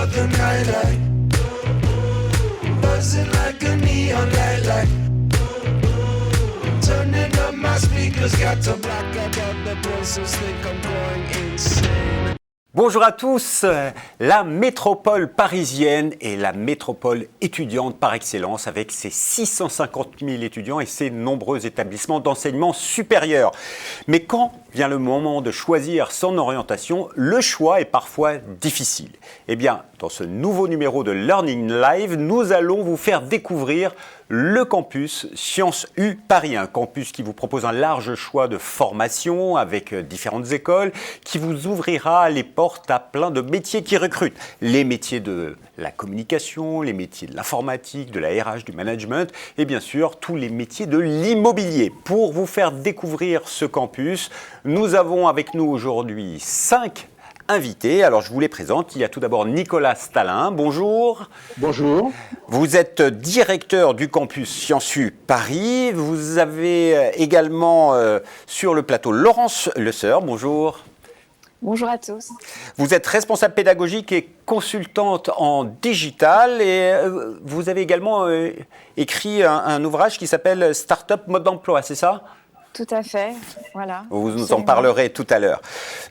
another night light, buzzing like a neon light. Turning up my speakers, got to block out all the voices, think I'm going insane. Bonjour à tous, la métropole parisienne est la métropole étudiante par excellence avec ses 650 000 étudiants et ses nombreux établissements d'enseignement supérieur. Mais quand vient le moment de choisir son orientation, le choix est parfois difficile. Eh bien, dans ce nouveau numéro de Learning Live, nous allons vous faire découvrir le campus Sciences U Paris, un campus qui vous propose un large choix de formations avec différentes écoles, qui vous ouvrira les portes à plein de métiers qui recrutent. Les métiers de la communication, les métiers de l'informatique, de la RH, du management et bien sûr tous les métiers de l'immobilier. Pour vous faire découvrir ce campus, nous avons avec nous aujourd'hui 5 invités. Alors je vous les présente. Il y a tout d'abord Nicolas Stalin. Bonjour. Bonjour. Vous êtes directeur du campus Sciences U Paris. Vous avez également sur le plateau Laurence Lesseur. Bonjour. Bonjour à tous. Vous êtes responsable pédagogique et consultante en digital et vous avez également écrit un ouvrage qui s'appelle Startup mode d'emploi, c'est ça ? Tout à fait, voilà. Vous nous en parlerez tout à l'heure.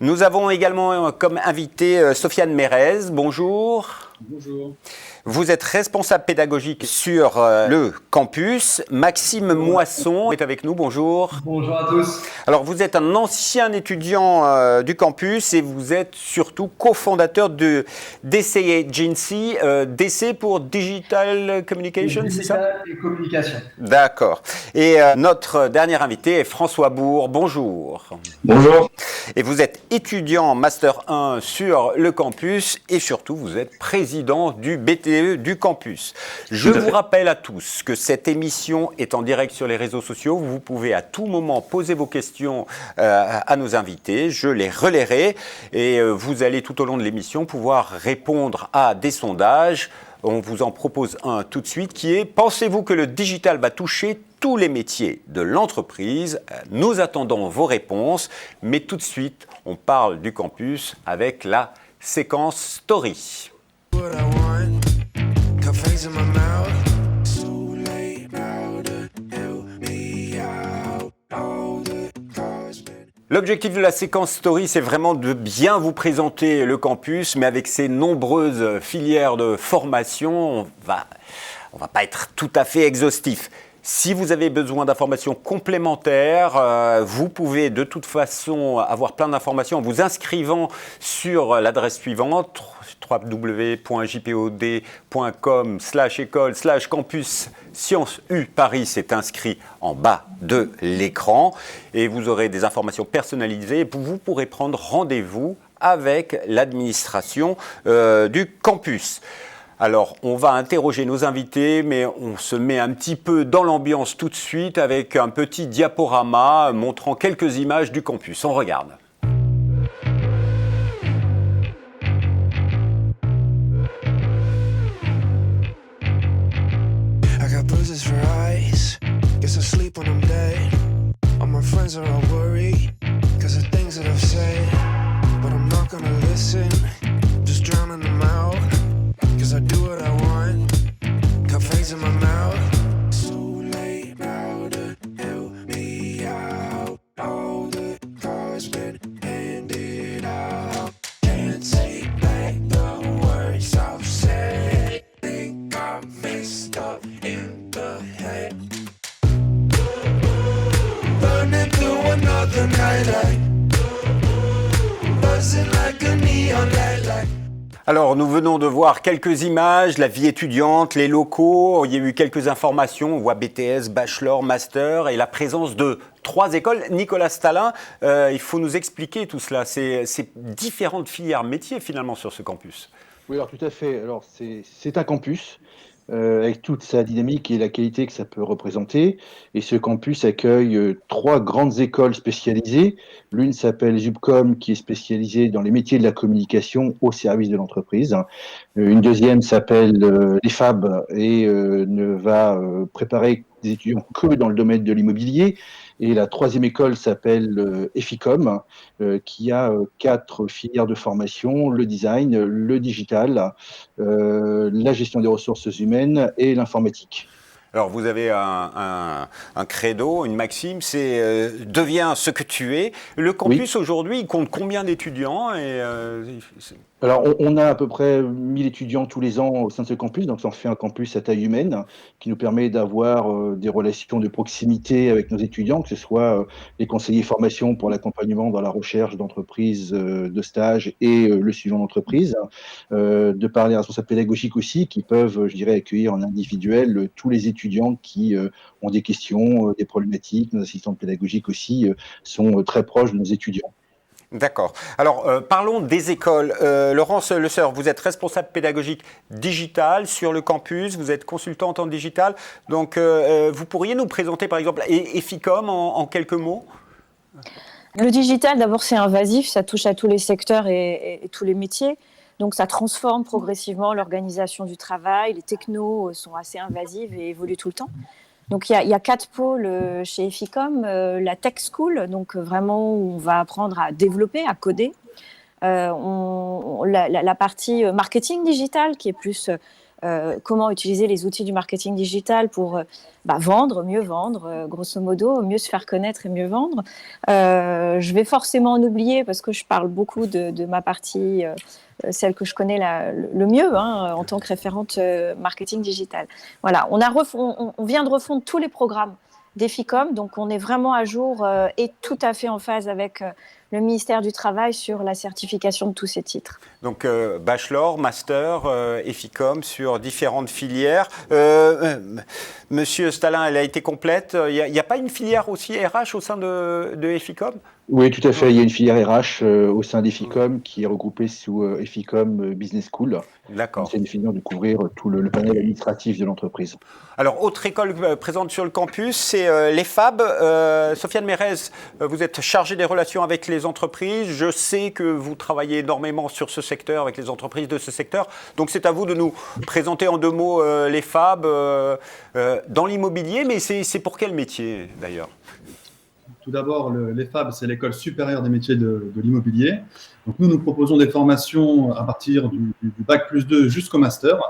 Nous avons également comme invité Sofiane Mérez. Bonjour. Bonjour. Vous êtes responsable pédagogique sur le campus. Maxime Moisson est avec nous. Bonjour. Bonjour à tous. Alors, vous êtes un ancien étudiant du campus et vous êtes surtout cofondateur de DC Agency, DC pour Digital Communication, c'est ça ? Digital et communication. D'accord. Et notre dernier invité est François Bourg. Bonjour. Bonjour. Et vous êtes étudiant en Master 1 sur le campus et surtout, vous êtes président du BTE du campus. Je vous rappelle à tous que cette émission est en direct sur les réseaux sociaux. Vous pouvez à tout moment poser vos questions à nos invités. Je les relayerai et vous allez tout au long de l'émission pouvoir répondre à des sondages. On vous en propose un tout de suite qui est « Pensez-vous que le digital va toucher tous les métiers de l'entreprise ?» Nous attendons vos réponses, mais tout de suite, on parle du campus avec la séquence Story. What I want, cafes in my mouth. So late now to help me out. All the cars been. L'objectif de la séquence Story, c'est vraiment de bien vous présenter le campus, mais avec ses nombreuses filières de formation, on va pas être tout à fait exhaustif. Si vous avez besoin d'informations complémentaires, vous pouvez de toute façon avoir plein d'informations en vous inscrivant sur l'adresse suivante www.jpod.com/école/campus Sciences U Paris. C'est inscrit en bas de l'écran et vous aurez des informations personnalisées. Vous pourrez prendre rendez-vous avec l'administration du campus. Alors, on va interroger nos invités, mais on se met un petit peu dans l'ambiance tout de suite avec un petit diaporama montrant quelques images du campus. On regarde. I got bruises for eyes. Guess I sleep when I'm dead. All my friends are all worried because of things that I've said. But I'm not gonna listen, just drowning them out. Cause I do what I want, cafes in my mouth. So late now to help me out. All the cards been handed out. Can't take back the words I've said. Think I'm messed up in the head. Burning through another nightlight. Buzzing like a neon light. Alors, nous venons de voir quelques images, la vie étudiante, les locaux. Il y a eu quelques informations. On voit BTS, Bachelor, Master et la présence de 3 écoles. Nicolas Stalin, il faut nous expliquer tout cela. C'est différentes filières métiers finalement sur ce campus. Oui, alors tout à fait. Alors c'est un campus avec toute sa dynamique et la qualité que ça peut représenter. Et ce campus accueille 3 grandes écoles spécialisées. L'une s'appelle Zubcom, qui est spécialisée dans les métiers de la communication au service de l'entreprise. Une deuxième s'appelle l'EFAB et ne va préparer des étudiants que dans le domaine de l'immobilier. Et la troisième école s'appelle EFICOM, qui a 4 filières de formation, le design, le digital, la gestion des ressources humaines et l'informatique. Alors, vous avez un credo, une maxime, c'est deviens ce que tu es. Le campus aujourd'hui, il compte combien d'étudiants Alors, on a à peu près 1000 étudiants tous les ans au sein de ce campus, donc ça en fait un campus à taille humaine qui nous permet d'avoir des relations de proximité avec nos étudiants, que ce soit les conseillers formation pour l'accompagnement dans la recherche d'entreprises, de stage et le suivant d'entreprise, de par les responsables pédagogiques aussi qui peuvent, je dirais, accueillir en individuel tous les étudiants qui ont des questions, des problématiques. Nos assistants pédagogiques aussi sont très proches de nos étudiants. D'accord. Alors, parlons des écoles. Laurence Le Seur, vous êtes responsable pédagogique digital sur le campus, vous êtes consultante en digital. Donc, vous pourriez nous présenter, par exemple, EFICOM en quelques mots ? Le digital, d'abord, c'est invasif, ça touche à tous les secteurs et tous les métiers. Donc, ça transforme progressivement l'organisation du travail. Les technos sont assez invasives et évoluent tout le temps. Donc, il y a 4 pôles chez EFICOM. La Tech School, donc vraiment où on va apprendre à développer, à coder. La partie marketing digital qui est plus comment utiliser les outils du marketing digital pour vendre, mieux vendre, grosso modo, mieux se faire connaître et mieux vendre. Je vais forcément en oublier parce que je parle beaucoup de ma partie, celle que je connais le mieux en tant que référente marketing digital. Voilà, on vient de refondre tous les programmes d'EFICOM, donc on est vraiment à jour et tout à fait en phase avec le ministère du Travail sur la certification de tous ces titres. Donc bachelor, master, EFICOM sur différentes filières. Monsieur Stalin, elle a été complète. Il n'y a pas une filière aussi RH au sein de EFICOM ? Oui, tout à fait. Il y a une filière RH au sein d'EFICOM qui est regroupée sous EFICOM Business School. D'accord. C'est définir de couvrir tout le panel administratif de l'entreprise. Alors, autre école présente sur le campus, c'est l'EFAB. Sofiane Mérez, vous êtes chargée des relations avec les entreprises. Je sais que vous travaillez énormément sur ce secteur, avec les entreprises de ce secteur. Donc, c'est à vous de nous présenter en 2 mots l'EFAB dans l'immobilier, mais c'est pour quel métier d'ailleurs ? Tout d'abord, l'EFAB, c'est l'École supérieure des métiers de l'immobilier. Donc, nous proposons des formations à partir du Bac+2 jusqu'au Master.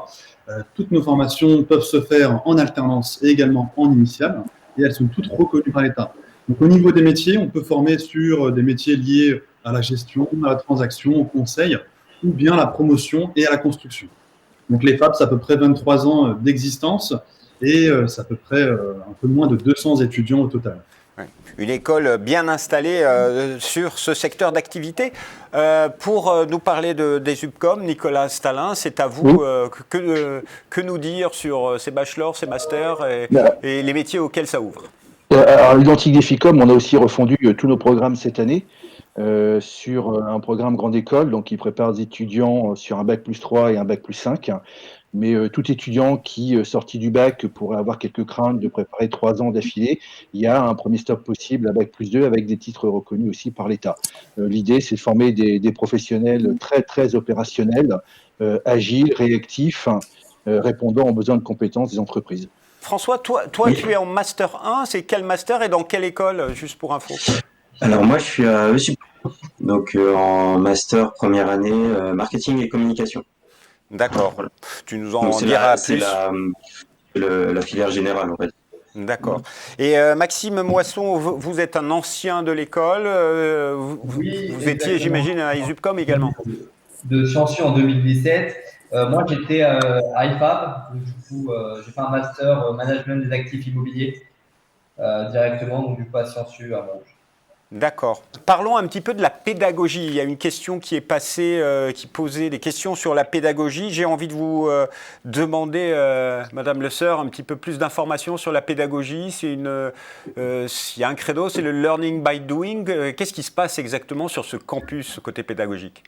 Toutes nos formations peuvent se faire en alternance et également en initiale, et elles sont toutes reconnues par l'État. Donc, au niveau des métiers, on peut former sur des métiers liés à la gestion, à la transaction, au conseil, ou bien à la promotion et à la construction. Donc, l'EFAB, c'est à peu près 23 ans d'existence et c'est à peu près un peu moins de 200 étudiants au total. Une école bien installée sur ce secteur d'activité. Pour nous parler des UPCOM, Nicolas Stalin, c'est à vous. Que nous dire sur ces bachelors, ces masters et les métiers auxquels ça ouvre ? À l'identique d'EFICOM, on a aussi refondu tous nos programmes cette année sur un programme grande école, donc qui prépare des étudiants sur un Bac+3 et un Bac+5. Mais tout étudiant qui, sorti du bac, pourrait avoir quelques craintes de préparer 3 ans d'affilée, il y a un premier stop possible à Bac+2 avec des titres reconnus aussi par l'État. L'idée, c'est de former des professionnels très, très opérationnels, agiles, réactifs, répondant aux besoins de compétences des entreprises. François, toi tu es en Master 1, c'est quel master et dans quelle école, juste pour info ? Alors moi, je suis à ESUP, donc en Master première année, marketing et communication. D'accord. Tu nous en diras plus. C'est la filière générale, en fait. D'accord. Et Maxime Moisson, vous êtes un ancien de l'école. Vous étiez, j'imagine, à ISUPCOM également. De Chancy en 2017. Moi, j'étais à IFAB. Du coup, j'ai fait un master management des actifs immobiliers directement, donc du coup à Sciences-U à Montrouge. D'accord. Parlons un petit peu de la pédagogie. Il y a une question qui est passée, qui posait des questions sur la pédagogie. J'ai envie de vous demander, Madame Le Seur, un petit peu plus d'informations sur la pédagogie. Il y a un credo, c'est le learning by doing. Qu'est-ce qui se passe exactement sur ce campus côté pédagogique ?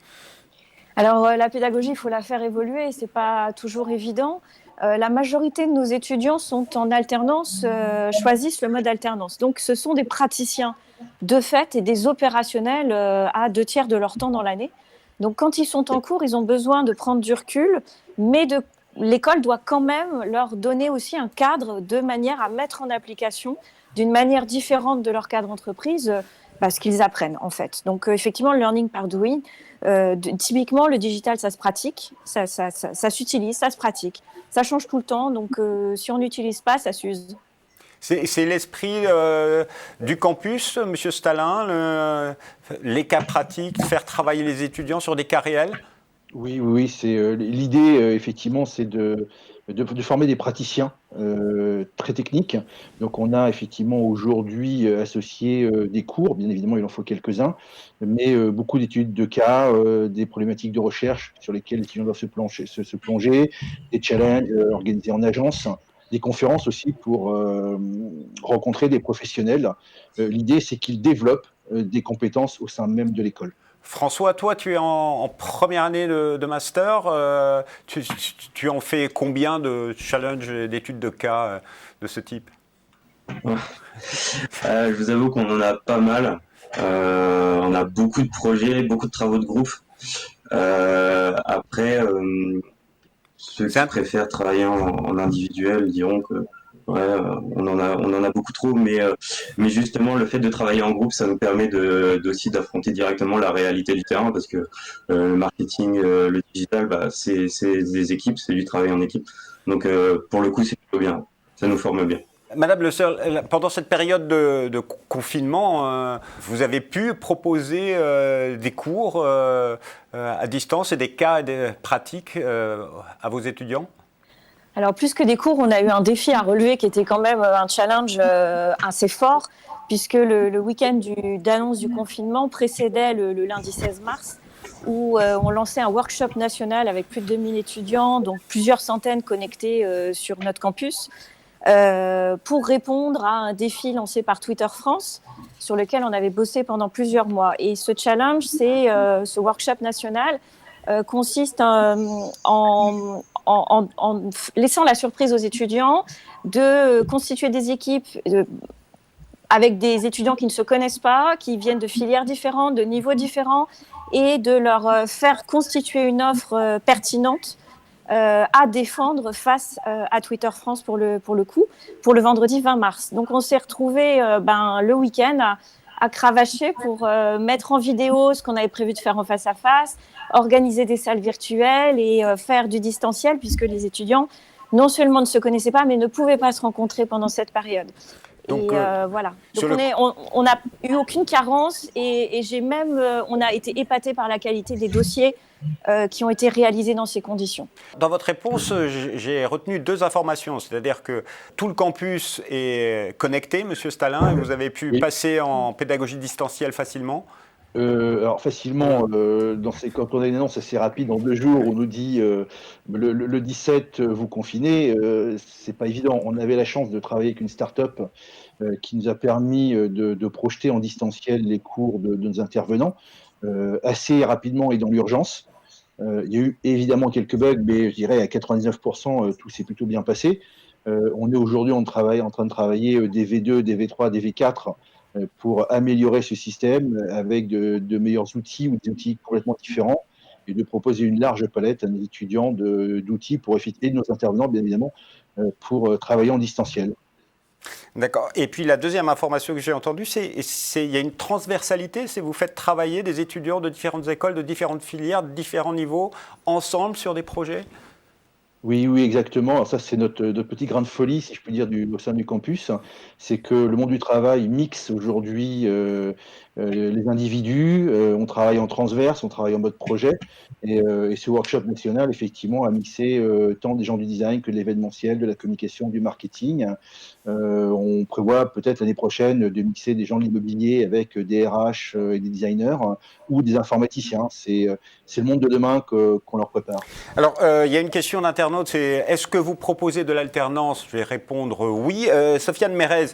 Alors, la pédagogie, il faut la faire évoluer. C'est pas toujours évident. La majorité de nos étudiants sont en alternance, choisissent le mode alternance. Donc, ce sont des praticiens de fait et des opérationnels à 2/3 de leur temps dans l'année. Donc, quand ils sont en cours, ils ont besoin de prendre du recul, mais l'école doit quand même leur donner aussi un cadre de manière à mettre en application d'une manière différente de leur cadre entreprise ce qu'ils apprennent en fait. Donc effectivement, le learning par doing, typiquement le digital, ça se pratique, ça s'utilise, ça se pratique, ça change tout le temps. Donc si on n'utilise pas, ça s'use. C'est l'esprit du campus, Monsieur Stalin, les cas pratiques, faire travailler les étudiants sur des cas réels? Oui, c'est l'idée, effectivement, c'est de former des praticiens très techniques. Donc, on a effectivement aujourd'hui associé des cours, bien évidemment, il en faut quelques-uns, mais beaucoup d'études de cas, des problématiques de recherche sur lesquelles les étudiants doivent se plonger, des challenges organisés en agence, des conférences aussi pour rencontrer des professionnels. L'idée, c'est qu'ils développent des compétences au sein même de l'école. François, toi, tu es en première année de master. Tu en fais combien de challenges d'études de cas de ce type? Je vous avoue qu'on en a pas mal. On a beaucoup de projets, beaucoup de travaux de groupe. Après, ceux qui préfèrent travailler en individuel diront que on en a beaucoup trop, mais justement le fait de travailler en groupe, ça nous permet aussi d'affronter directement la réalité du terrain, parce que le marketing, le digital, c'est des équipes, c'est du travail en équipe. Donc pour le coup, c'est plutôt bien, ça nous forme bien. Madame Le Seurle, pendant cette période de confinement, vous avez pu proposer des cours à distance et des cas et des pratiques à vos étudiants? Alors, plus que des cours, on a eu un défi à relever qui était quand même un challenge assez fort, puisque le week-end d'annonce du confinement précédait le lundi 16 mars, où on lançait un workshop national avec plus de 2000 étudiants, donc plusieurs centaines connectés sur notre campus, pour répondre à un défi lancé par Twitter France, sur lequel on avait bossé pendant plusieurs mois. Et ce challenge, ce workshop national, consiste en laissant la surprise aux étudiants de constituer des équipes avec des étudiants qui ne se connaissent pas, qui viennent de filières différentes, de niveaux différents, et de leur faire constituer une offre pertinente à défendre face à Twitter France pour le vendredi 20 mars. Donc on s'est retrouvés le week-end à cravacher pour mettre en vidéo ce qu'on avait prévu de faire en face à face, organiser des salles virtuelles et faire du distanciel, puisque les étudiants non seulement ne se connaissaient pas, mais ne pouvaient pas se rencontrer pendant cette période. Donc, voilà. Donc on n'a eu aucune carence et on a été épaté par la qualité des dossiers qui ont été réalisés dans ces conditions. Dans votre réponse, j'ai retenu deux informations, c'est-à-dire que tout le campus est connecté, Monsieur Stalin, et vous avez pu passer en pédagogie distancielle facilement. Alors facilement, quand on a une annonce assez rapide, en 2 jours, on nous dit le 17 vous confinez, c'est pas évident. On avait la chance de travailler avec une start-up qui nous a permis de projeter en distanciel les cours de nos intervenants assez rapidement et dans l'urgence. Il y a eu évidemment quelques bugs, mais je dirais à 99%, tout s'est plutôt bien passé. On est aujourd'hui en train de travailler des V2, des V3, des V4 pour améliorer ce système avec de meilleurs outils ou des outils complètement différents et de proposer une large palette à nos étudiants d'outils et de nos intervenants, bien évidemment, pour travailler en distanciel. D'accord. Et puis la deuxième information que j'ai entendue, il y a une transversalité, c'est vous faites travailler des étudiants de différentes écoles, de différentes filières, de différents niveaux, ensemble sur des projets? Oui, exactement. Alors ça, c'est notre petit grain de folie, si je puis dire, au sein du campus. C'est que le monde du travail mixe aujourd'hui les individus. On travaille en transverse, on travaille en mode projet. Et ce workshop national, effectivement, a mixé tant des gens du design que de l'événementiel, de la communication, du marketing. On prévoit peut-être l'année prochaine de mixer des gens de l'immobilier avec des RH et des designers ou des informaticiens. C'est le monde de demain qu'on leur prépare. Alors, il y a une question d'internaute, c'est est-ce que vous proposez de l'alternance? Je vais répondre oui. Sofiane Mérez,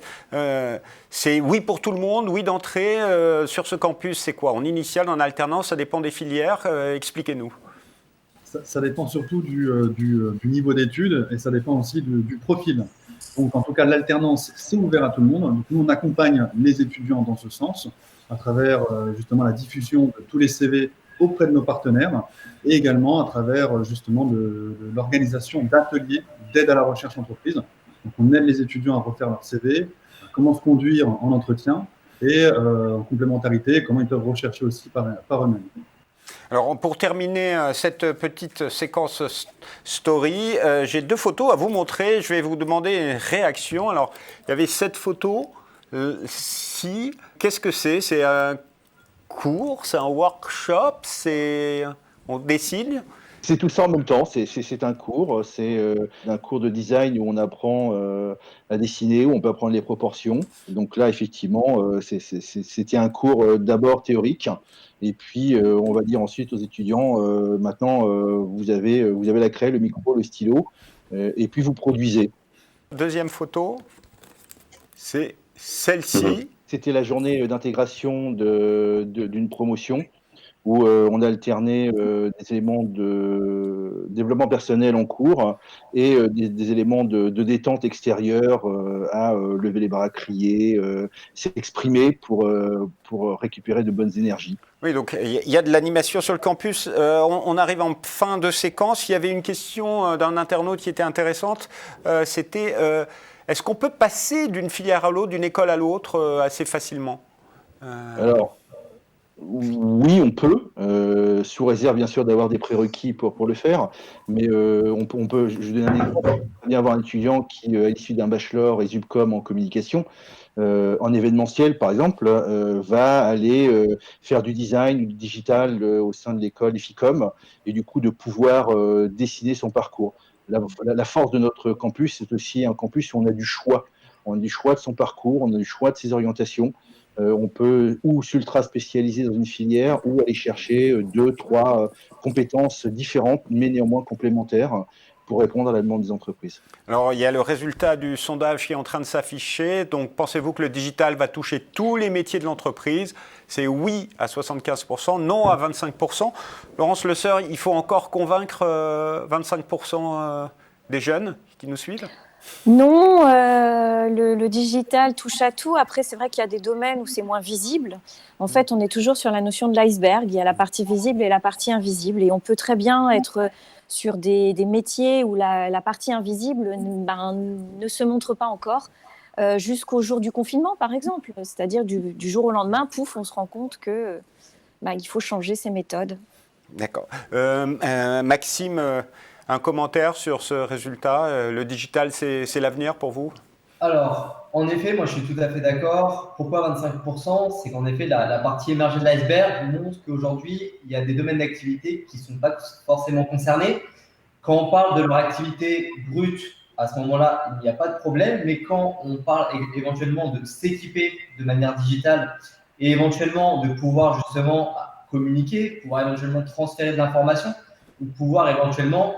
c'est oui pour tout le monde, oui d'entrée. Sur ce campus, c'est quoi? En initial, en alternance, ça dépend des filières. Expliquez-nous. Ça dépend surtout du niveau d'études et ça dépend aussi du profil. Donc, en tout cas, l'alternance, c'est ouvert à tout le monde. Donc, nous, on accompagne les étudiants dans ce sens à travers justement la diffusion de tous les CV auprès de nos partenaires et également à travers justement de l'organisation d'ateliers d'aide à la recherche entreprise. Donc, on aide les étudiants à refaire leur CV, comment se conduire en entretien et en complémentarité, comment ils peuvent rechercher aussi par eux-mêmes. Alors, pour terminer cette petite séquence story, j'ai 2 photos à vous montrer. Je vais vous demander une réaction. Alors, il y avait cette photo. Qu'est-ce que c'est? C'est un cours? C'est un workshop? On dessine? C'est tout ça en même temps, c'est un cours, c'est un cours de design où on apprend à dessiner, où on peut apprendre les proportions. Donc là, effectivement, c'était un cours d'abord théorique, et puis on va dire ensuite aux étudiants, maintenant vous avez la craie, le micro, le stylo, et puis vous produisez. Deuxième photo, c'est celle-ci. C'était la journée d'intégration d'une promotion, où on alternait des éléments de développement personnel en cours et des éléments de détente extérieure, à lever les bras, crier, s'exprimer pour récupérer de bonnes énergies. Oui, donc il y a de l'animation sur le campus. On arrive en fin de séquence. Il y avait une question d'un internaute qui était intéressante. C'était, est-ce qu'on peut passer d'une filière à l'autre, d'une école à l'autre assez facilement? Alors, oui, on peut, sous réserve bien sûr d'avoir des prérequis pour le faire, mais on peut, je donne un exemple, on peut bien avoir un étudiant qui, à l'issue d'un bachelor et ZUPCOM en communication, en événementiel par exemple, va aller faire du design ou du digital au sein de l'école IFICOM, et du coup de pouvoir dessiner son parcours. La force de notre campus, c'est aussi un campus où on a du choix. On a du choix de son parcours, on a du choix de ses orientations. On peut ou s'ultra spécialiser dans une filière ou aller chercher 2, 3 compétences différentes, mais néanmoins complémentaires, pour répondre à la demande des entreprises. Alors, il y a le résultat du sondage qui est en train de s'afficher. Donc, pensez-vous que le digital va toucher tous les métiers de l'entreprise? C'est oui à 75%, non à 25%. Laurence Le Seur, il faut encore convaincre 25% des jeunes qui nous suivent? Non, le digital touche à tout. Après, c'est vrai qu'il y a des domaines où c'est moins visible. En fait, on est toujours sur la notion de l'iceberg. Il y a la partie visible et la partie invisible. Et on peut très bien être sur des métiers où la partie invisible ne se montre pas encore, jusqu'au jour du confinement, par exemple. C'est-à-dire du jour au lendemain, pouf, on se rend compte que il faut changer ses méthodes. D'accord. Maxime, un commentaire sur ce résultat? Le digital, c'est l'avenir pour vous? Alors, en effet, moi je suis tout à fait d'accord. Pourquoi 25%? C'est qu'en effet, la partie émergée de l'iceberg montre qu'aujourd'hui, il y a des domaines d'activité qui ne sont pas forcément concernés. Quand on parle de leur activité brute, à ce moment-là, il n'y a pas de problème. Mais quand on parle éventuellement de s'équiper de manière digitale et éventuellement de pouvoir justement communiquer, pouvoir éventuellement transférer de l'information ou pouvoir éventuellement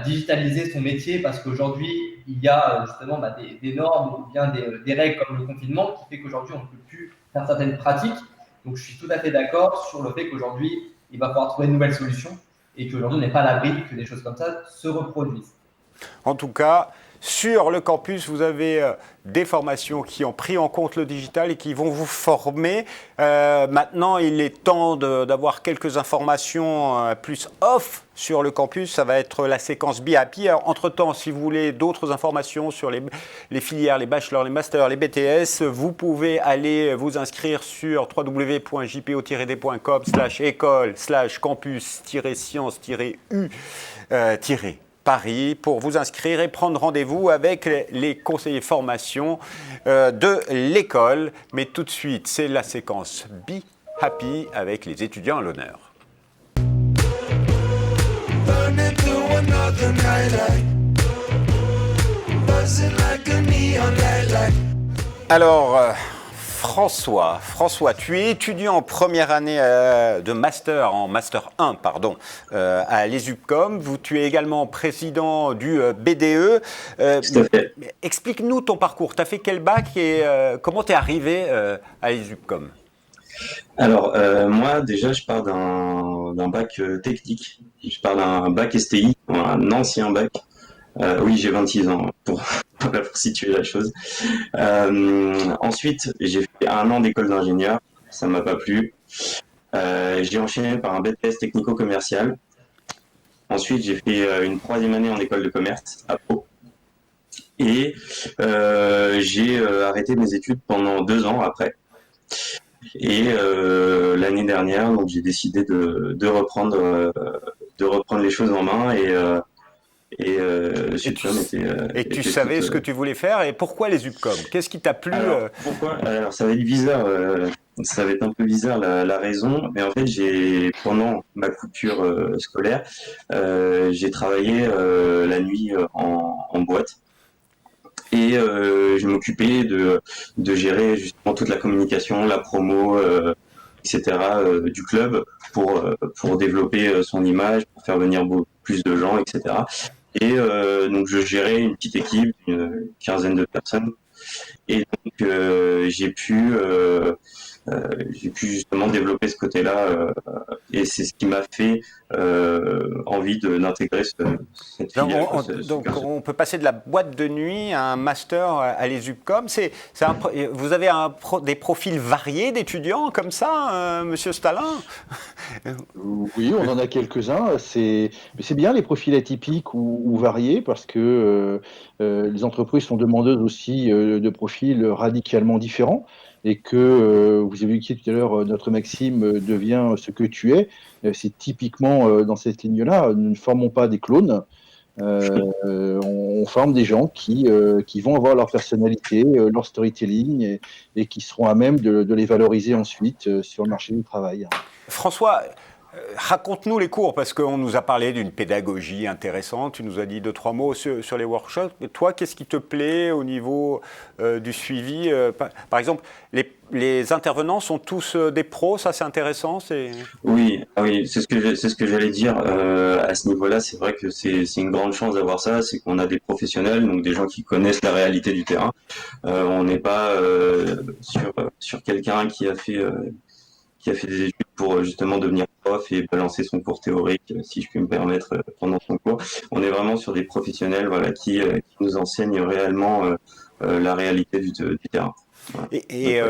digitaliser son métier, parce qu'aujourd'hui, il y a justement des normes ou bien des règles comme le confinement qui fait qu'aujourd'hui, on ne peut plus faire certaines pratiques. Donc, je suis tout à fait d'accord sur le fait qu'aujourd'hui, il va falloir trouver une nouvelle solution et qu'aujourd'hui, on n'est pas à l'abri que des choses comme ça se reproduisent. En tout cas, sur le campus, vous avez des formations qui ont pris en compte le digital et qui vont vous former. Maintenant, il est temps d'avoir quelques informations plus off sur le campus. Ça va être la séquence BIP. Entre-temps, si vous voulez d'autres informations sur les filières, les bachelors, les masters, les BTS, vous pouvez aller vous inscrire sur www.jpo-d.com/école/campus-sciences-u- Paris pour vous inscrire et prendre rendez-vous avec les conseillers formation de l'école. Mais tout de suite, c'est la séquence Be Happy avec les étudiants à l'honneur. Alors, François, tu es étudiant en première année de master, en master 1, à l'ESUPCOM. Tu es également président du BDE. Explique-nous ton parcours. Tu as fait quel bac et comment tu es arrivé à l'ESUPCOM? Alors, moi, déjà, je pars d'un bac technique. Je pars d'un bac STI, un ancien bac. Oui, j'ai 26 ans pour situer la chose. Ensuite, j'ai fait 1 an d'école d'ingénieur. Ça m'a pas plu. J'ai enchaîné par un BTS technico-commercial. Ensuite, j'ai fait une 3e année en école de commerce à Pau. Et j'ai arrêté mes études pendant 2 ans après. Et l'année dernière, donc j'ai décidé de reprendre les choses en main Supcom Et tu était savais toute. ce que tu voulais faire et pourquoi les UPCOM? Qu'est-ce qui t'a plu Alors pourquoi? Alors ça va être bizarre, ça va être un peu bizarre la raison, mais en fait pendant ma coupure scolaire, j'ai travaillé la nuit en boîte. Et je m'occupais de gérer justement toute la communication, la promo, etc. Du club pour développer son image, pour faire venir plus de gens, etc. Et donc je gérais une petite équipe, une quinzaine de personnes. Et donc j'ai pu justement développer ce côté-là et c'est ce qui m'a fait envie d'intégrer cette Donc, filière. donc on peut passer de la boîte de nuit à un master à les UPCOM. Vous avez des profils variés d'étudiants comme ça, Monsieur Stalin? Oui, on en a quelques-uns. Mais c'est bien les profils atypiques ou variés parce que les entreprises sont demandeuses aussi de profils radicalement différents et que vous avez évoqué tout à l'heure notre maxime devient ce que tu es. C'est typiquement dans cette ligne-là. Nous ne formons pas des clones. On forme des gens qui vont avoir leur personnalité, leur storytelling et qui seront à même de les valoriser ensuite sur le marché du travail. François, raconte-nous les cours, parce qu'on nous a parlé d'une pédagogie intéressante, tu nous as dit 2-3 mots sur les workshops. Et toi, qu'est-ce qui te plaît au niveau du suivi? Par exemple, les intervenants sont tous des pros, ça c'est intéressant. Oui, c'est ce que j'allais dire. À ce niveau-là, c'est vrai que c'est une grande chance d'avoir ça, c'est qu'on a des professionnels, donc des gens qui connaissent la réalité du terrain. On n'est pas sur quelqu'un qui a fait des études pour justement devenir prof et balancer son cours théorique, si je puis me permettre, pendant son cours. On est vraiment sur des professionnels, voilà, qui nous enseignent réellement la réalité du terrain. Voilà. Et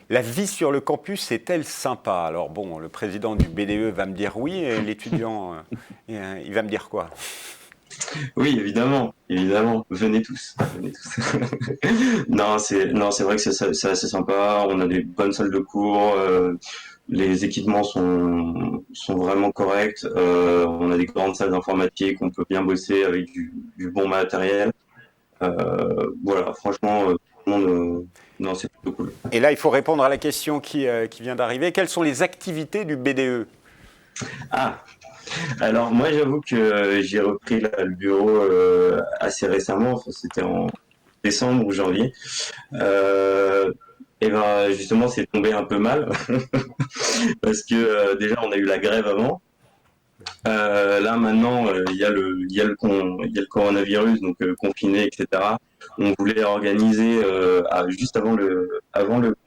la vie sur le campus est-elle sympa? Alors bon, le président du BDE va me dire oui, et l'étudiant, il va me dire quoi? Oui, évidemment, venez tous. Non, c'est vrai que c'est assez sympa. On a des bonnes salles de cours. Les équipements sont vraiment corrects. On a des grandes salles d'informatique. On peut bien bosser avec du bon matériel. Voilà, franchement, tout le monde, non, c'est plutôt cool. Et là, il faut répondre à la question qui vient d'arriver. Quelles sont les activités du BDE? Ah, alors moi j'avoue que j'ai repris le bureau assez récemment, enfin, c'était en décembre ou janvier. Et ben justement c'est tombé un peu mal parce que déjà on a eu la grève avant. Là maintenant il y a le coronavirus donc confiné etc. On voulait organiser juste avant le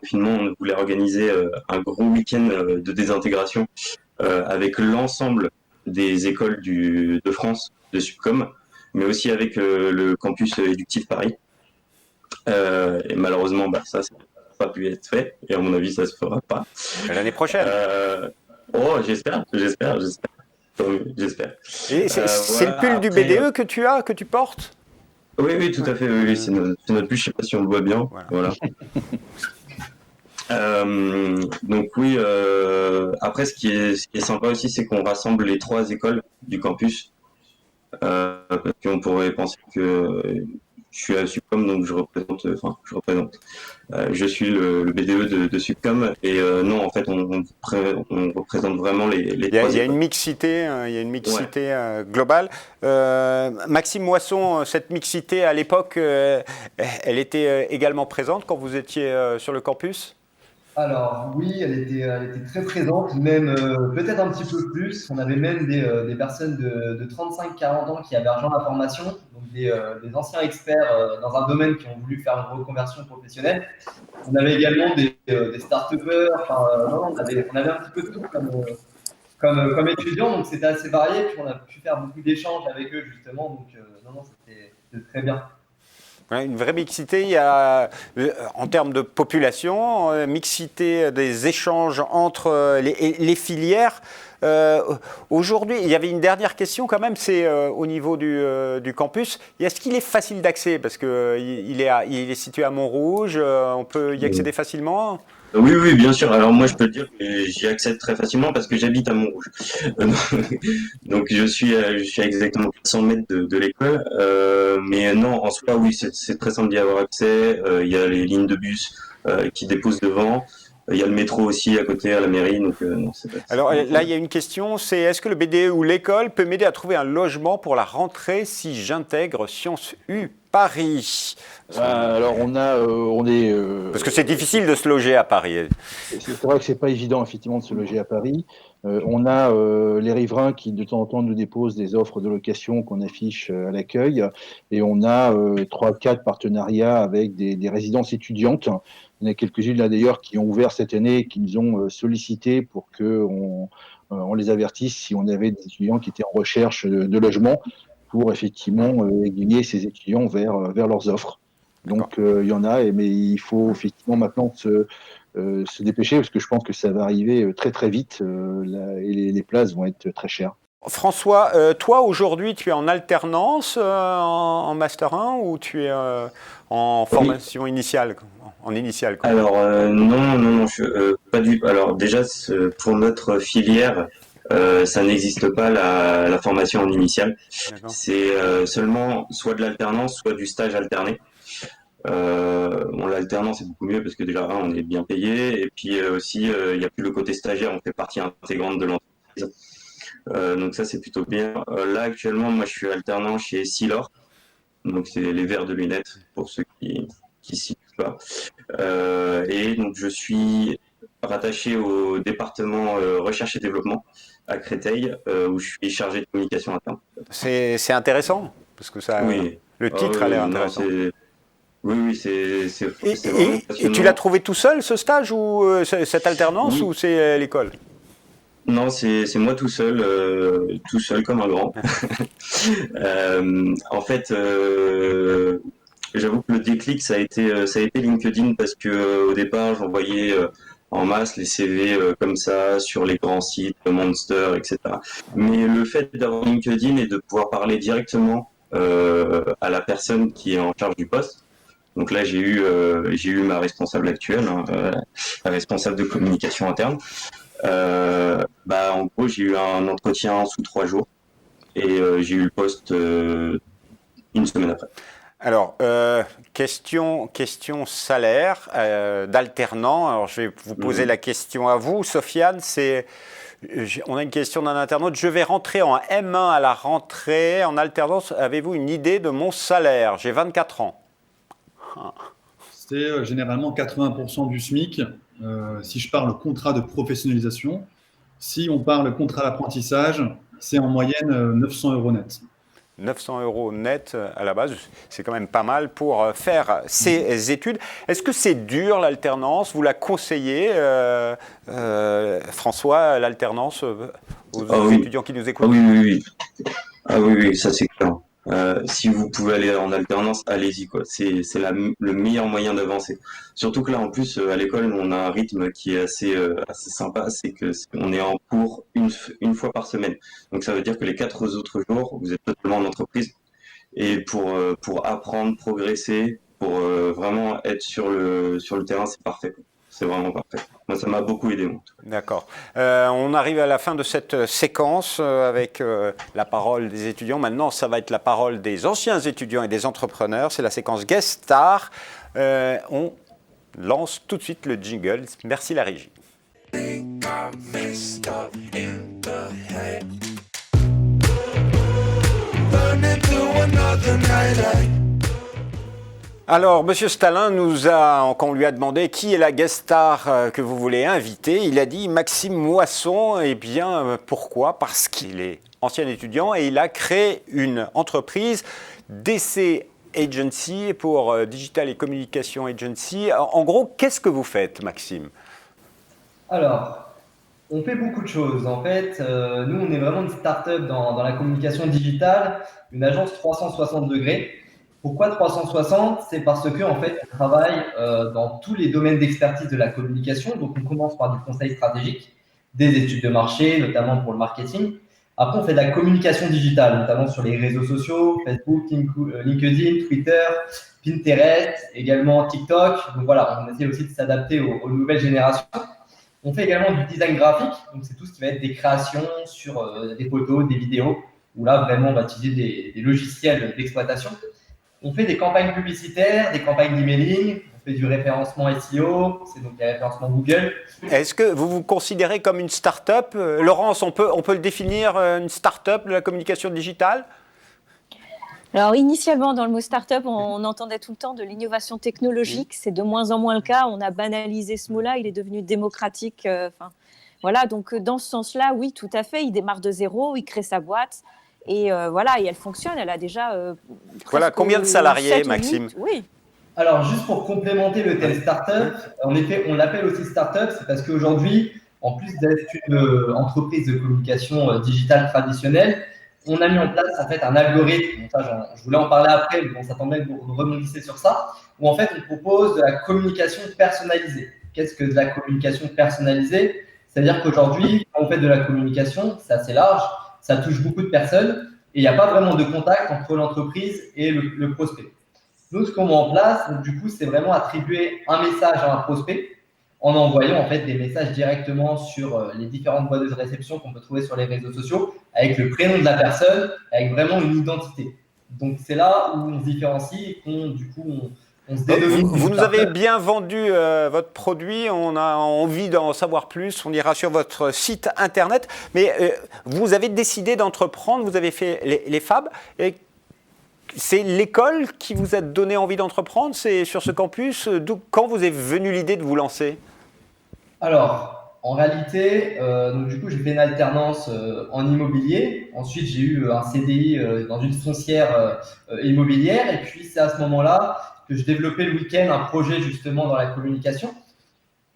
confinement on voulait organiser un gros week-end de désintégration avec l'ensemble des écoles de France, de Supcom, mais aussi avec le campus éducatif Paris. Et malheureusement, ça n'a pas pu être fait, et à mon avis, ça ne se fera pas. L'année prochaine. Oh, j'espère. Et c'est le pull du BDE que tu as, que tu portes? Oui, tout à fait, oui, c'est notre pull, je ne sais pas si on le voit bien. Voilà. Donc oui, après ce qui est sympa aussi, c'est qu'on rassemble les 3 écoles du campus, parce qu'on pourrait penser que je suis à Supcom, donc je suis le BDE de Supcom, et non, en fait, on représente vraiment les 3 écoles. Il y a une mixité, ouais. Globale. Maxime Moisson, cette mixité à l'époque, elle était également présente quand vous étiez sur le campus? Alors oui, elle était très présente, même peut-être un petit peu plus. On avait même des personnes de 35-40 ans qui avaient rejoint la formation, donc des anciens experts dans un domaine qui ont voulu faire une reconversion professionnelle. On avait également des start-upers, on avait un petit peu de tout comme étudiants, donc c'était assez varié. Puis on a pu faire beaucoup d'échanges avec eux justement, donc non, c'était très bien. Ouais, une vraie mixité, il y a, en termes de population, mixité des échanges entre les filières. Aujourd'hui, il y avait une dernière question quand même, c'est au niveau du campus. Est-ce qu'il est facile d'accès? Parce qu'il il est situé à Montrouge, on peut y accéder facilement? Oui, oui, bien sûr. Alors moi, je peux te dire que j'y accède très facilement parce que j'habite à Montrouge. Euh, Donc je suis à exactement 400 mètres de l'école. Mais non, en soi, oui, c'est très simple d'y avoir accès. Il y a les lignes de bus qui déposent devant. Il y a le métro aussi à côté, à la mairie. Donc non, c'est Alors vraiment là, cool. il y a une question, c'est est-ce que le BDE ou l'école peut m'aider à trouver un logement pour la rentrée si j'intègre Sciences U Paris? Alors on est, Parce que c'est difficile de se loger à Paris. c'est vrai que c'est pas évident effectivement de se loger à Paris. On a les riverains qui de temps en temps nous déposent des offres de location qu'on affiche à l'accueil, et on a 3-4 partenariats avec des résidences étudiantes. Il y en a quelques-unes là d'ailleurs qui ont ouvert cette année et qui nous ont sollicité pour que on les avertisse si on avait des étudiants qui étaient en recherche de logement, pour effectivement aiguiller ces étudiants vers leurs offres. D'accord. Donc il y en a, mais il faut effectivement maintenant se dépêcher parce que je pense que ça va arriver très très vite et les places vont être très chères. François, toi aujourd'hui, tu es en alternance en Master 1 ou tu es en Oui. formation initiale, en initiale quoi? Alors non, non, non, pas du. Alors déjà, pour notre filière, ça n'existe pas la formation en initiale. D'accord. C'est seulement soit de l'alternance, soit du stage alterné. Bon, l'alternance c'est beaucoup mieux parce que déjà on est bien payé et puis aussi il n'y a plus le côté stagiaire, on fait partie intégrante de l'entreprise. Donc ça c'est plutôt bien. Là actuellement moi je suis alternant chez Silor, donc c'est les verres de lunettes pour ceux qui s'y situent pas. Et donc je suis rattaché au département recherche et développement à Créteil où je suis chargé de communication interne. C'est intéressant parce que ça, Oui. le Ah titre oui, a l'air oui, non, intéressant. oui, oui, c'est Et, vraiment et tu l'as passionnant. trouvé tout seul ce stage ou cette alternance Oui, ou c'est l'école? non, c'est moi tout seul comme un grand. En fait, j'avoue que le déclic ça a été LinkedIn parce que au départ j'envoyais en masse les CV comme ça sur les grands sites, Monster, etc. Mais le fait d'avoir LinkedIn et de pouvoir parler directement à la personne qui est en charge du poste. Donc là, j'ai eu ma responsable actuelle, hein, la responsable de communication interne. Bah, en gros, j'ai eu un entretien sous 3 jours et j'ai eu le poste une semaine après. Alors, question salaire d'alternant. Alors, je vais vous poser Mhm. la question à vous, Sofiane. On a une question d'un internaute. Je vais rentrer en M1 à la rentrée en alternance. Avez-vous une idée de mon salaire? J'ai 24 ans. C'est généralement 80% du SMIC. Si je parle contrat de professionnalisation, si on parle contrat d'apprentissage, c'est en moyenne 900 euros net. 900 euros net à la base, c'est quand même pas mal pour faire ces études. Est-ce que c'est dur l'alternance? Vous la conseillez, François, l'alternance Ah aux oui, étudiants qui nous ah écoutent? oui, oui, oui. Ah oui, oui, ça c'est clair. Si vous pouvez aller en alternance, allez-y quoi. C'est le meilleur moyen d'avancer. Surtout que là, en plus, à l'école, on a un rythme qui est assez sympa. C'est que on est en cours une fois par semaine. Donc ça veut dire que les 4 autres jours, vous êtes totalement en entreprise. Et pour apprendre, progresser, pour vraiment être sur le terrain, c'est parfait, quoi. C'est vraiment parfait. Moi, ça m'a beaucoup aidé, moi. D'accord. On arrive à la fin de cette séquence avec la parole des étudiants. Maintenant, ça va être la parole des anciens étudiants et des entrepreneurs. C'est la séquence Guest Star. On lance tout de suite le jingle. Merci la régie. Think I messed up in the head. Burning through another night. Alors, Monsieur Stalin quand on lui a demandé qui est la guest star que vous voulez inviter, il a dit Maxime Moisson. Eh bien, pourquoi? Parce qu'il est ancien étudiant et il a créé une entreprise, DC Agency, pour Digital et Communication Agency. En gros, qu'est-ce que vous faites, Maxime? Alors, on fait beaucoup de choses. En fait, nous, on est vraiment une start-up dans la communication digitale, une agence 360 degrés. Pourquoi 360? C'est parce que en fait, on travaille dans tous les domaines d'expertise de la communication. Donc, on commence par du conseil stratégique, des études de marché, notamment pour le marketing. Après, on fait de la communication digitale, notamment sur les réseaux sociaux, Facebook, LinkedIn, Twitter, Pinterest, également TikTok. Donc voilà, on essaie aussi de s'adapter aux nouvelles générations. On fait également du design graphique, donc c'est tout ce qui va être des créations sur des photos, des vidéos, où là vraiment on va utiliser des logiciels d'exploitation. On fait des campagnes publicitaires, des campagnes d'emailing, on fait du référencement SEO, c'est donc les référencements Google. Est-ce que vous vous considérez comme une start-up? Laurence, on peut le définir, une start-up de la communication digitale? Alors, initialement, dans le mot start-up, on entendait tout le temps de l'innovation technologique. C'est de moins en moins le cas. On a banalisé ce mot-là. Il est devenu démocratique. Voilà. Donc, dans ce sens-là, oui, tout à fait. Il démarre de zéro. Il crée sa boîte. Et voilà. Et elle fonctionne. Elle a déjà. Voilà. Combien de salariés, Maxime? Oui. Alors, juste pour complémenter le thème start-up, en effet, on l'appelle aussi start-up. C'est parce qu'aujourd'hui, en plus d'être une entreprise de communication digitale traditionnelle, on a mis en place en fait un algorithme. Donc ça, je voulais en parler après, mais bon, ça tombe bien que vous rebondissez sur ça. Où en fait, on propose de la communication personnalisée. Qu'est-ce que de la communication personnalisée? C'est-à-dire qu'aujourd'hui, quand on fait de la communication, c'est assez large, ça touche beaucoup de personnes et il n'y a pas vraiment de contact entre l'entreprise et le prospect. Nous, ce qu'on met en place, donc, du coup, c'est vraiment attribuer un message à un prospect en envoyant en fait des messages directement sur les différentes boîtes de réception qu'on peut trouver sur les réseaux sociaux, avec le prénom de la personne, avec vraiment une identité. Donc c'est là où on se différencie et qu'on du coup on se dénomine. Vous nous avez bien vendu votre produit, on a envie d'en savoir plus, on ira sur votre site internet, mais vous avez décidé d'entreprendre, vous avez fait les Fab, et c'est l'école qui vous a donné envie d'entreprendre, c'est sur ce campus, quand vous est venue l'idée de vous lancer? Alors, en réalité, donc du coup, j'ai fait une alternance en immobilier. Ensuite, j'ai eu un CDI dans une foncière immobilière. Et puis, c'est à ce moment-là que je développais le week-end un projet justement dans la communication.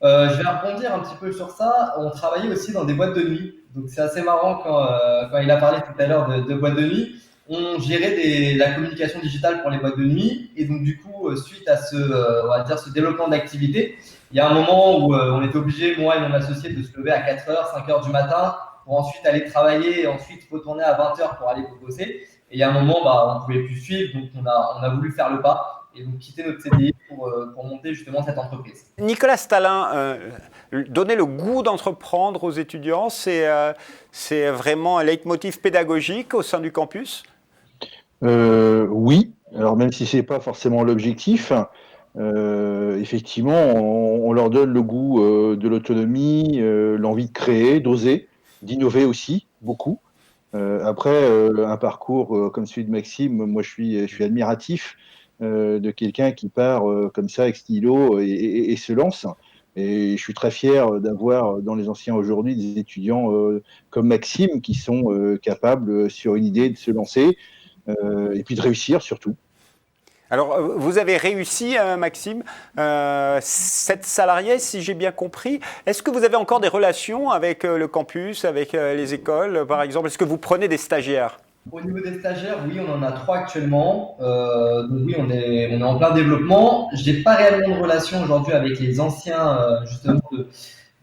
Je vais rebondir un petit peu sur ça. On travaillait aussi dans des boîtes de nuit. Donc, c'est assez marrant quand il a parlé tout à l'heure de boîtes de nuit. On gérait la communication digitale pour les boîtes de nuit. Et donc, du coup, suite à on va dire, ce développement d'activité, il y a un moment où on était obligé, moi et mon associé, de se lever à 4h, 5h du matin pour ensuite aller travailler et ensuite retourner à 20h pour aller bosser. Et il y a un moment, on ne pouvait plus suivre, donc on a voulu faire le pas et donc quitter notre CDI pour monter justement cette entreprise. Nicolas Stallin, donner le goût d'entreprendre aux étudiants, c'est vraiment un leitmotiv pédagogique au sein du campus? Oui, alors même si ce n'est pas forcément l'objectif, effectivement, on leur donne le goût de l'autonomie, l'envie de créer, d'oser, d'innover aussi, beaucoup. Après, un parcours comme celui de Maxime, moi je suis admiratif de quelqu'un qui part comme ça avec stylo et se lance. Et je suis très fier d'avoir dans les anciens aujourd'hui des étudiants comme Maxime qui sont capables sur une idée de se lancer et puis de réussir surtout. Alors, vous avez réussi, Maxime, 7 salariés, si j'ai bien compris. Est-ce que vous avez encore des relations avec le campus, avec les écoles, par exemple? Est-ce que vous prenez des stagiaires? Au niveau des stagiaires, oui, on en a 3 actuellement. Donc oui, on est en plein développement. Je n'ai pas réellement de relation aujourd'hui avec les anciens, justement,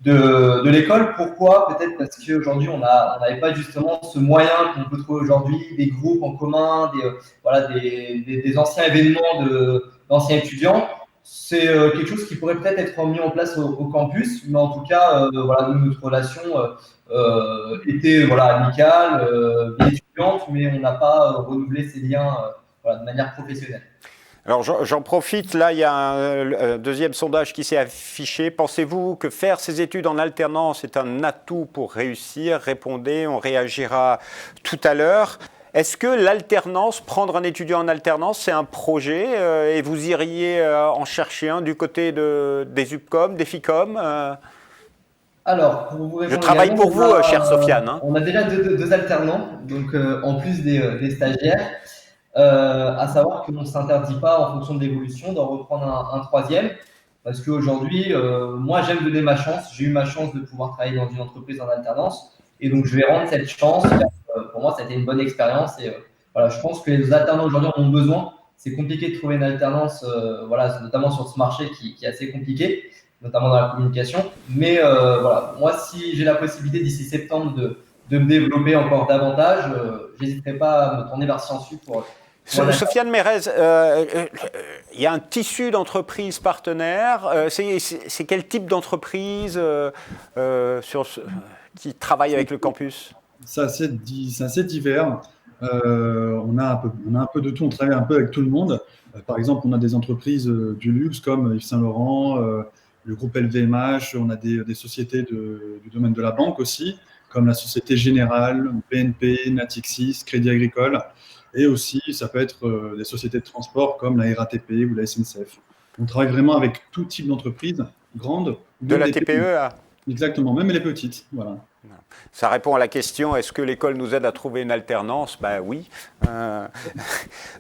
de l'école. Pourquoi? Peut-être parce qu'aujourd'hui, on n'avait pas justement ce moyen qu'on peut trouver aujourd'hui, des groupes en commun, des anciens événements d'anciens étudiants. C'est quelque chose qui pourrait peut-être être mis en place au campus, mais en tout cas, notre relation était amicale, bien étudiante, mais on n'a pas renouvelé ces liens de manière professionnelle. Alors j'en profite, là il y a un deuxième sondage qui s'est affiché. Pensez-vous que faire ses études en alternance est un atout pour réussir? Répondez, on réagira tout à l'heure. Est-ce que l'alternance, prendre un étudiant en alternance, c'est un projet et vous iriez en chercher un du côté des UPCOM, des FICOM Alors, pour vous répondre, je travaille pour vous, chère Sofiane. On a déjà deux alternants, donc en plus des stagiaires. À savoir qu'on ne s'interdit pas en fonction de l'évolution d'en reprendre un troisième parce qu'aujourd'hui, moi j'aime donner ma chance. J'ai eu ma chance de pouvoir travailler dans une entreprise en alternance et donc je vais rendre cette chance. Pour moi, ça a été une bonne expérience et je pense que les alternants aujourd'hui en ont besoin. c'est compliqué de trouver une alternance, voilà, notamment sur ce marché qui est assez compliqué, notamment dans la communication. Mais voilà, moi, si j'ai la possibilité d'ici septembre de me développer encore davantage, j'hésiterai pas à me tourner vers Sciences U pour Sofiane Mérez, il y a un tissu d'entreprises partenaires. C'est quel type d'entreprise qui travaille avec le campus? C'est assez divers. On a un peu de tout, on travaille un peu avec tout le monde. Par exemple, on a des entreprises du luxe comme Yves Saint Laurent, le groupe LVMH, on a des sociétés du domaine de la banque aussi, comme la Société Générale, BNP, Natixis, Crédit Agricole. Et aussi, ça peut être des sociétés de transport comme la RATP ou la SNCF. On travaille vraiment avec tout type d'entreprise, grande. De la TPE à... Exactement, même les petites. Voilà. Ça répond à la question, est-ce que l'école nous aide à trouver une alternance? Ben oui.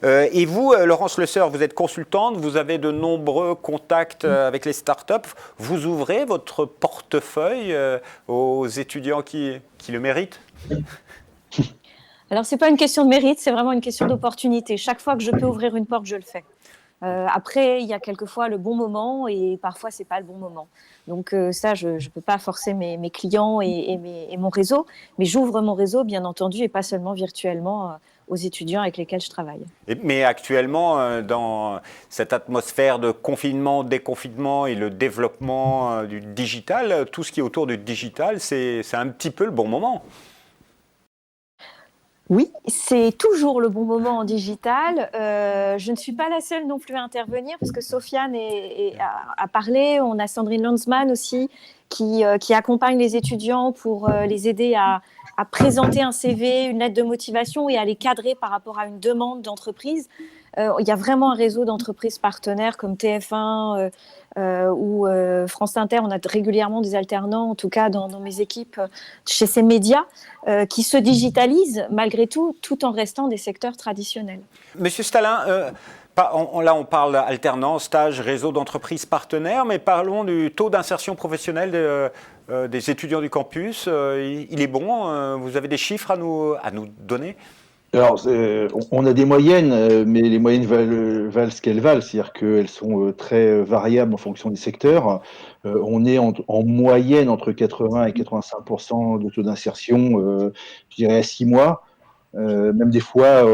Et vous, Laurence Le Seur, vous êtes consultante, vous avez de nombreux contacts avec les startups. Vous ouvrez votre portefeuille aux étudiants qui le méritent? Alors, ce n'est pas une question de mérite, c'est vraiment une question d'opportunité. Chaque fois que je peux ouvrir une porte, je le fais. Après, il y a quelquefois le bon moment et parfois, ce n'est pas le bon moment. Donc ça, je ne peux pas forcer mes clients et mon réseau, mais j'ouvre mon réseau, bien entendu, et pas seulement virtuellement aux étudiants avec lesquels je travaille. Mais actuellement, dans cette atmosphère de confinement, déconfinement et le développement du digital, tout ce qui est autour du digital, c'est un petit peu le bon moment. Oui, c'est toujours le bon moment en digital. Je ne suis pas la seule non plus à intervenir parce que Sofiane a parlé. On a Sandrine Landsman aussi qui accompagne les étudiants pour les aider à présenter un CV, une lettre de motivation et à les cadrer par rapport à une demande d'entreprise. Il y a vraiment un réseau d'entreprises partenaires comme TF1 ou France Inter. On a régulièrement des alternants, en tout cas dans mes équipes, chez ces médias, qui se digitalisent malgré tout en restant des secteurs traditionnels. Monsieur Stalin, là on parle alternance, stage, réseau d'entreprises partenaires, mais parlons du taux d'insertion professionnelle des étudiants du campus. Il est bon, vous avez des chiffres à nous donner? Alors, on a des moyennes, mais les moyennes valent ce qu'elles valent, c'est-à-dire qu'elles sont très variables en fonction des secteurs. On est en moyenne entre 80 et 85% de taux d'insertion, je dirais à 6 mois, même des fois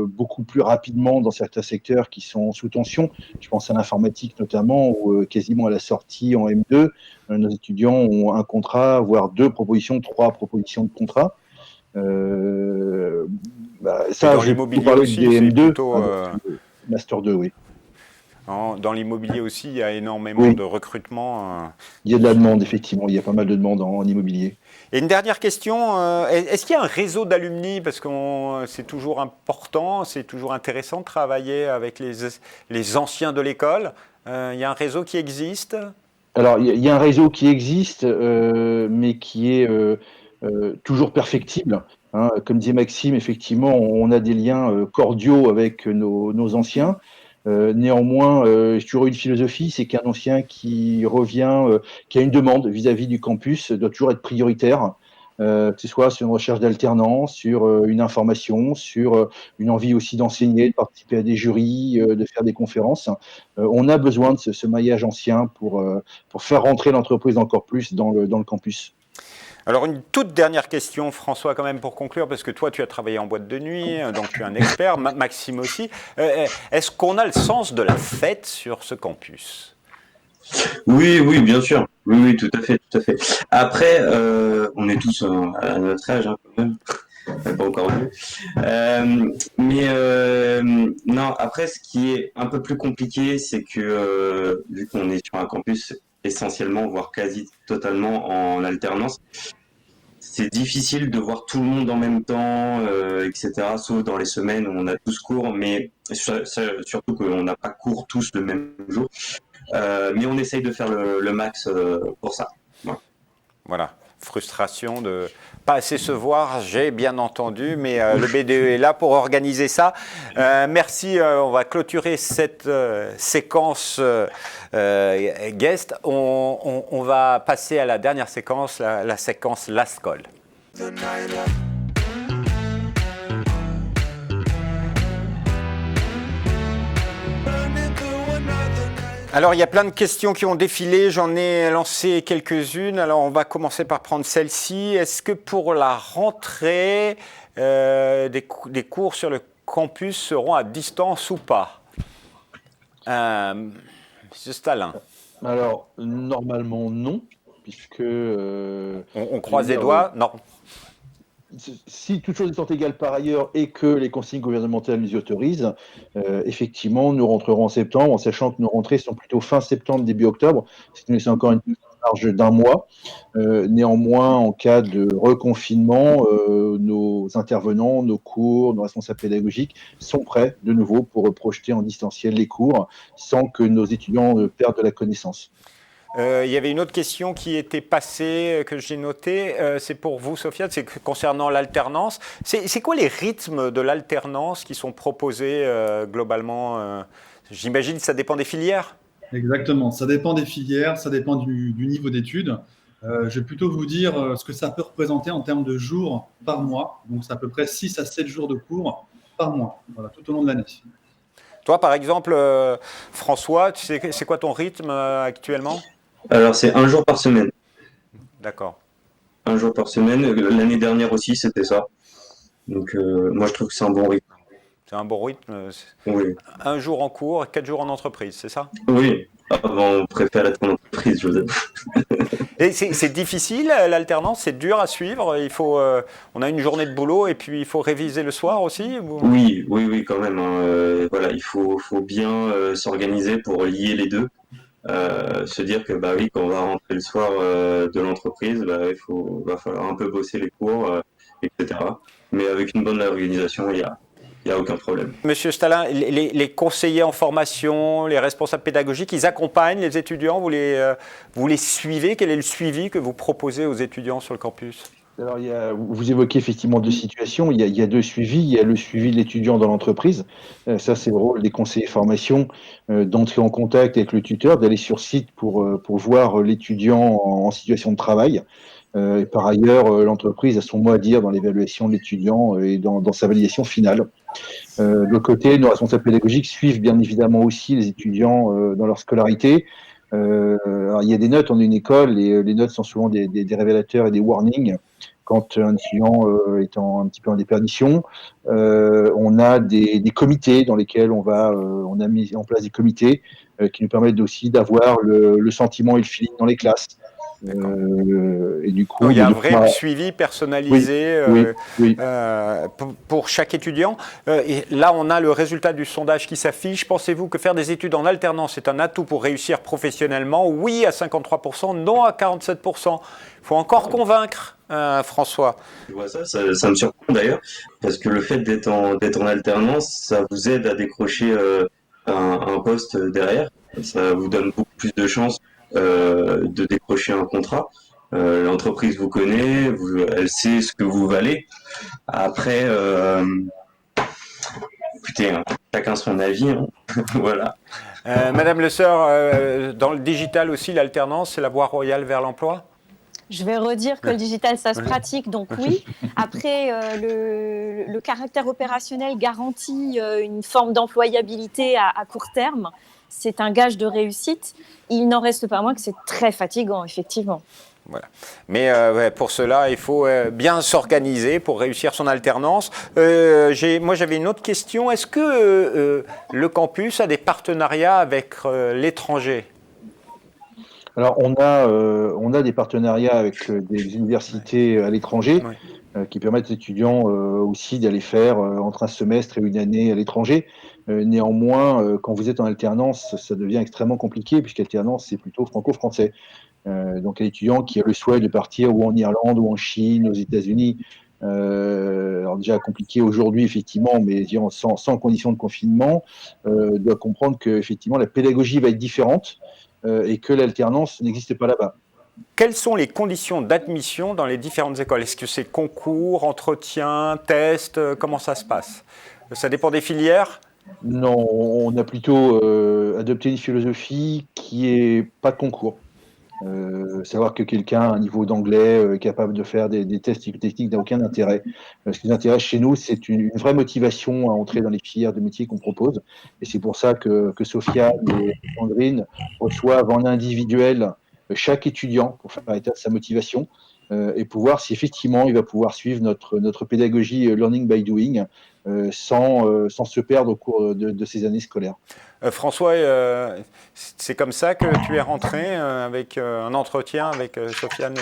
beaucoup plus rapidement dans certains secteurs qui sont sous tension. Je pense à l'informatique notamment, où quasiment à la sortie en M2, nos étudiants ont un contrat, voire 2 propositions, 3 propositions de contrat. Ça, dans je l'immobilier parler aussi, des c'est M2, plutôt... Master 2, oui. Dans l'immobilier aussi, il y a énormément de recrutement. Il y a de la demande, effectivement. Il y a pas mal de demandes en immobilier. Et une dernière question, est-ce qu'il y a un réseau d'alumni? Parce que c'est toujours important, c'est toujours intéressant de travailler avec les anciens de l'école. Il y a un réseau qui existe? Alors, il y a un réseau qui existe, mais qui est toujours perfectible. Hein. Comme disait Maxime, effectivement, on a des liens cordiaux avec nos anciens. Néanmoins, j'ai toujours eu une philosophie, c'est qu'un ancien qui revient, qui a une demande vis-à-vis du campus, doit toujours être prioritaire, que ce soit sur une recherche d'alternance, sur une information, sur une envie aussi d'enseigner, de participer à des jurys, de faire des conférences. On a besoin de ce maillage ancien pour faire rentrer l'entreprise encore plus dans le campus. Alors une toute dernière question, François, quand même pour conclure, parce que toi tu as travaillé en boîte de nuit, donc tu es un expert, Maxime aussi. Est-ce qu'on a le sens de la fête sur ce campus? Oui, bien sûr. Oui, tout à fait. Après, on est tous à notre âge, hein, quand même. Pas encore vu. Non, après, ce qui est un peu plus compliqué, c'est que vu qu'on est sur un campus essentiellement, voire quasi totalement en alternance, c'est difficile de voir tout le monde en même temps, etc. Sauf dans les semaines où on a tous cours, mais surtout qu'on n'a pas cours tous le même jour. Mais on essaye de faire le max pour ça. Voilà. Frustration de pas assez se voir, j'ai bien entendu, mais le BDE est là pour organiser ça. Merci, on va clôturer cette séquence guest. On va passer à la dernière séquence, la séquence Last Call. Alors, il y a plein de questions qui ont défilé. J'en ai lancé quelques-unes. Alors, on va commencer par prendre celle-ci. Est-ce que pour la rentrée, des cours sur le campus seront à distance ou pas? Monsieur Stalin. Alors, normalement, non, puisque... On croise les doigts? Non. Si toute chose étant égale par ailleurs et que les consignes gouvernementales nous y autorisent, effectivement, nous rentrerons en septembre, en sachant que nos rentrées sont plutôt fin septembre, début octobre, ce qui nous laisse encore une marge d'un mois. Néanmoins, en cas de reconfinement, nos intervenants, nos cours, nos responsables pédagogiques sont prêts de nouveau pour projeter en distanciel les cours sans que nos étudiants perdent de la connaissance. Il y avait une autre question qui était passée, que j'ai notée, c'est pour vous, Sophia, c'est concernant l'alternance. C'est quoi les rythmes de l'alternance qui sont proposés globalement? J'imagine que ça dépend des filières. Exactement, ça dépend des filières, ça dépend du niveau d'études. Je vais plutôt vous dire ce que ça peut représenter en termes de jours par mois. Donc, c'est à peu près 6 à 7 jours de cours par mois, voilà, tout au long de l'année. Toi, par exemple, François, c'est quoi ton rythme actuellement? Alors, c'est 1 jour par semaine. D'accord. 1 jour par semaine. L'année dernière aussi, c'était ça. Donc, moi, je trouve que c'est un bon rythme. C'est un bon rythme. Oui. 1 jour en cours, 4 jours en entreprise, c'est ça? Oui. Avant, on préfère être en entreprise, Joseph. Et c'est difficile, l'alternance, c'est dur à suivre. On a une journée de boulot et puis il faut réviser le soir aussi Oui, quand même, hein. Voilà, il faut bien s'organiser pour lier les deux. Se dire que bah oui, quand on va rentrer le soir de l'entreprise, va falloir un peu bosser les cours, etc. Mais avec une bonne organisation, il y a aucun problème. Monsieur Stalin, les conseillers en formation, les responsables pédagogiques, ils accompagnent les étudiants, vous les suivez? Quel est le suivi que vous proposez aux étudiants sur le campus? Alors, vous évoquez effectivement deux situations. Il y a deux suivis. Il y a le suivi de l'étudiant dans l'entreprise. Ça, c'est le rôle des conseillers formation, d'entrer en contact avec le tuteur, d'aller sur site pour voir l'étudiant en situation de travail. Et par ailleurs, l'entreprise a son mot à dire dans l'évaluation de l'étudiant et dans sa validation finale. De l'autre côté, nos responsables pédagogiques suivent bien évidemment aussi les étudiants dans leur scolarité. Alors, il y a des notes, on est une école, et les notes sont souvent des révélateurs et des warnings quand un étudiant est un petit peu en déperdition. On a des comités dans lesquels on a mis en place des comités qui nous permettent aussi d'avoir le sentiment et le feeling dans les classes. Et du coup, il y a un vrai suivi personnalisé oui. Pour chaque étudiant. Et là, on a le résultat du sondage qui s'affiche. Pensez-vous que faire des études en alternance est un atout pour réussir professionnellement? Oui à 53%, non à 47%. Il faut encore convaincre, François. Je vois ça me surprend d'ailleurs, parce que le fait d'être en alternance, ça vous aide à décrocher un poste derrière. Ça vous donne beaucoup plus de chances de décrocher un contrat. L'entreprise vous connaît, elle sait ce que vous valez. Après, écoutez, hein, chacun son avis, hein. Voilà. Madame Le Sœur, dans le digital aussi, l'alternance, c'est la voie royale vers l'emploi? Je vais redire que le digital, ça se pratique, donc oui. Après, le caractère opérationnel garantit une forme d'employabilité à court terme. C'est un gage de réussite. Il n'en reste pas moins que c'est très fatigant, effectivement. Voilà. Mais pour cela, il faut bien s'organiser pour réussir son alternance. Moi, j'avais une autre question. Est-ce que le campus a des partenariats avec l'étranger? Alors, on a des partenariats avec des universités à l'étranger qui permettent aux étudiants aussi d'aller faire entre un semestre et une année à l'étranger. Néanmoins, quand vous êtes en alternance, ça devient extrêmement compliqué puisqu'alternance, c'est plutôt franco-français. Donc, un étudiant qui a le souhait de partir ou en Irlande ou en Chine, aux États-Unis, alors déjà compliqué aujourd'hui, effectivement, mais sans condition de confinement, doit comprendre qu'effectivement, la pédagogie va être différente. Et que l'alternance n'existe pas là-bas. Quelles sont les conditions d'admission dans les différentes écoles? Est-ce que c'est concours, entretien, test? Comment ça se passe? Ça dépend des filières? Non, on a plutôt adopté une philosophie qui est pas de concours. Savoir que quelqu'un a un niveau d'anglais capable de faire des tests techniques n'a aucun intérêt. Ce qui nous intéresse chez nous, c'est une vraie motivation à entrer dans les filières de métiers qu'on propose. Et c'est pour ça que Sofiane et Sandrine reçoivent en individuel chaque étudiant pour faire état de sa motivation et pour voir si effectivement il va pouvoir suivre notre pédagogie learning by doing sans se perdre au cours de ces années scolaires. François, c'est comme ça que tu es rentré avec un entretien avec Sofiane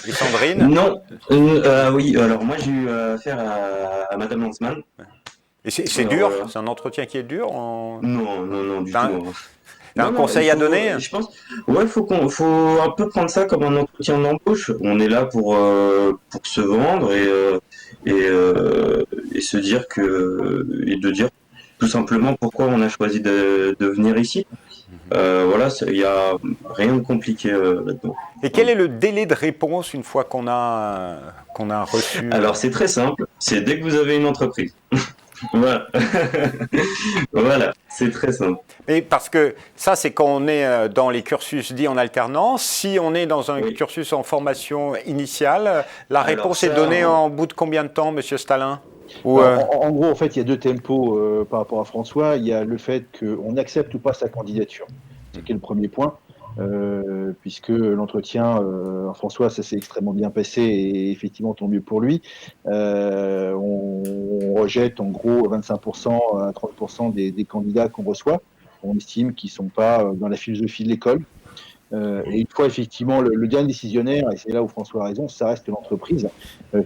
et Sandrine? Non, oui, alors moi j'ai eu affaire à Madame Lanzmann. Et c'est dur? C'est un entretien qui est dur? Non, du tout. T'as un conseil à donner? Je pense, ouais, faut un peu prendre ça comme un entretien d'embauche. On est là pour se vendre et se dire et de dire tout simplement pourquoi on a choisi de venir ici. Voilà, il n'y a rien de compliqué là-dedans. Et quel est le délai de réponse une fois qu'on a reçu? Alors c'est très simple, c'est dès que vous avez une entreprise. Voilà, voilà, c'est très simple. Mais parce que ça, c'est quand on est dans les cursus dits en alternance. Si on est dans un cursus en formation initiale, la réponse est donnée en bout de combien de temps, Monsieur Stalin? En gros, en fait, il y a deux tempos par rapport à François. Il y a le fait qu'on accepte ou pas sa candidature. C'est le premier point. Puisque l'entretien, François, ça s'est extrêmement bien passé et effectivement, tant mieux pour lui. On rejette en gros 25% à 30% des candidats qu'on reçoit. On estime qu'ils ne sont pas dans la philosophie de l'école. Et une fois effectivement le dernier décisionnaire, et c'est là où François a raison, ça reste l'entreprise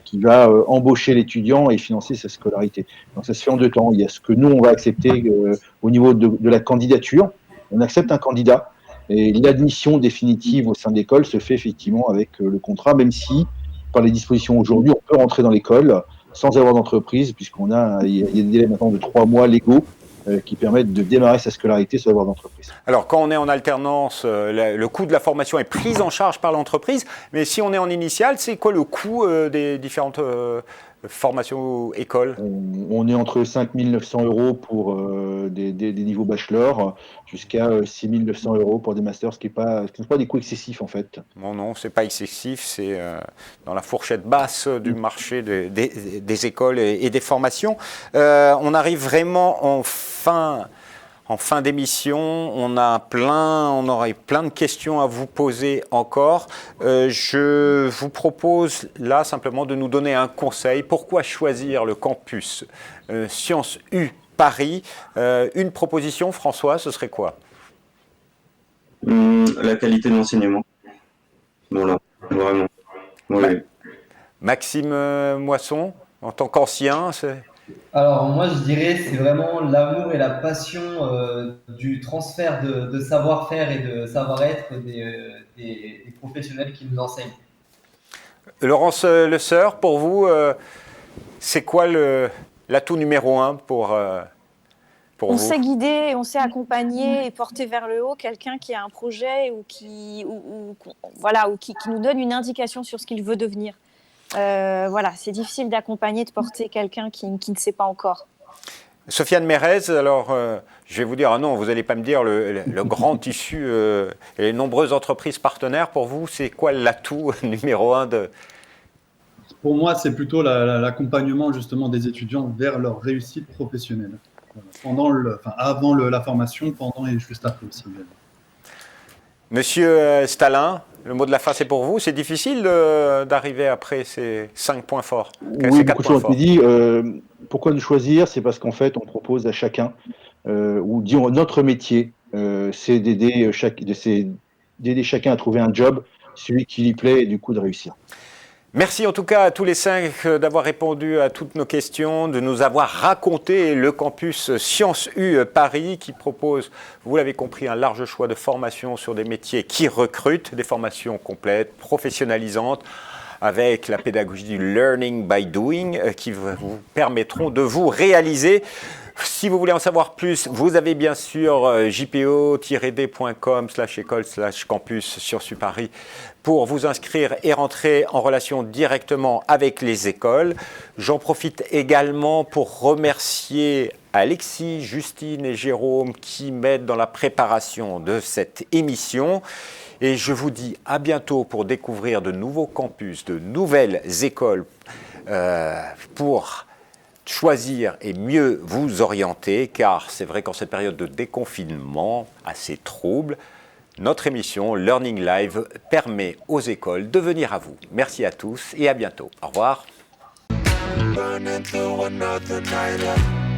qui va embaucher l'étudiant et financer sa scolarité. Donc ça se fait en deux temps. Il y a ce que nous, on va accepter au niveau de la candidature. On accepte un candidat. Et l'admission définitive au sein de l'école se fait effectivement avec le contrat, même si, par les dispositions aujourd'hui, on peut rentrer dans l'école sans avoir d'entreprise, puisqu'il y a des délais maintenant de 3 mois légaux qui permettent de démarrer sa scolarité sans avoir d'entreprise. Alors, quand on est en alternance, le coût de la formation est pris en charge par l'entreprise, mais si on est en initiale, c'est quoi le coût des différentes formations écoles? On est entre 5 900 € pour des niveaux bachelor jusqu'à 6 900 € pour des masters, ce qui ne sont pas des coûts excessifs en fait. Non, c'est pas excessif, c'est dans la fourchette basse du marché des écoles et des formations. On arrive vraiment en fin d'émission, on aurait plein de questions à vous poser encore. Je vous propose là simplement de nous donner un conseil. Pourquoi choisir le campus Sciences U Paris? Une proposition, François, ce serait quoi? La qualité de l'enseignement. Voilà, vraiment. Ouais. Maxime Moisson, en tant qu'ancien, Alors moi je dirais c'est vraiment l'amour et la passion du transfert de savoir-faire et de savoir-être des professionnels qui nous enseignent. Laurence Le Seur, pour vous, c'est quoi l'atout numéro 1 pour on vous? sait guider, on sait accompagner et porter vers le haut quelqu'un qui a un projet ou qui nous donne une indication sur ce qu'il veut devenir. Voilà, c'est difficile d'accompagner, de porter quelqu'un qui ne sait pas encore. Sofiane Mérez, alors je vais vous dire, non, vous n'allez pas me dire le grand tissu et les nombreuses entreprises partenaires, pour vous, c'est quoi l'atout numéro 1 Pour moi, c'est plutôt l'accompagnement justement des étudiants vers leur réussite professionnelle. Avant la formation, pendant et juste après aussi. Monsieur Stalin, le mot de la fin, c'est pour vous. C'est difficile d'arriver après ces 5 points forts. Oui, beaucoup de choses ont été dit. Pourquoi nous choisir? C'est parce qu'en fait, on propose à chacun, ou disons notre métier, c'est d'aider chacun à trouver un job, celui qui lui plaît, et du coup de réussir. Merci en tout cas à tous les 5 d'avoir répondu à toutes nos questions, de nous avoir raconté le campus Sciences U Paris qui propose, vous l'avez compris, un large choix de formations sur des métiers qui recrutent, des formations complètes, professionnalisantes, avec la pédagogie du learning by doing qui vous permettront de vous réaliser. Si vous voulez en savoir plus, vous avez bien sûr jpo-d.com/école/campus sur Supari pour vous inscrire et rentrer en relation directement avec les écoles. J'en profite également pour remercier Alexis, Justine et Jérôme qui m'aident dans la préparation de cette émission. Et je vous dis à bientôt pour découvrir de nouveaux campus, de nouvelles écoles pour choisir et mieux vous orienter, car c'est vrai qu'en cette période de déconfinement assez trouble, notre émission Learning Live permet aux écoles de venir à vous. Merci à tous et à bientôt. Au revoir. Burning through another night.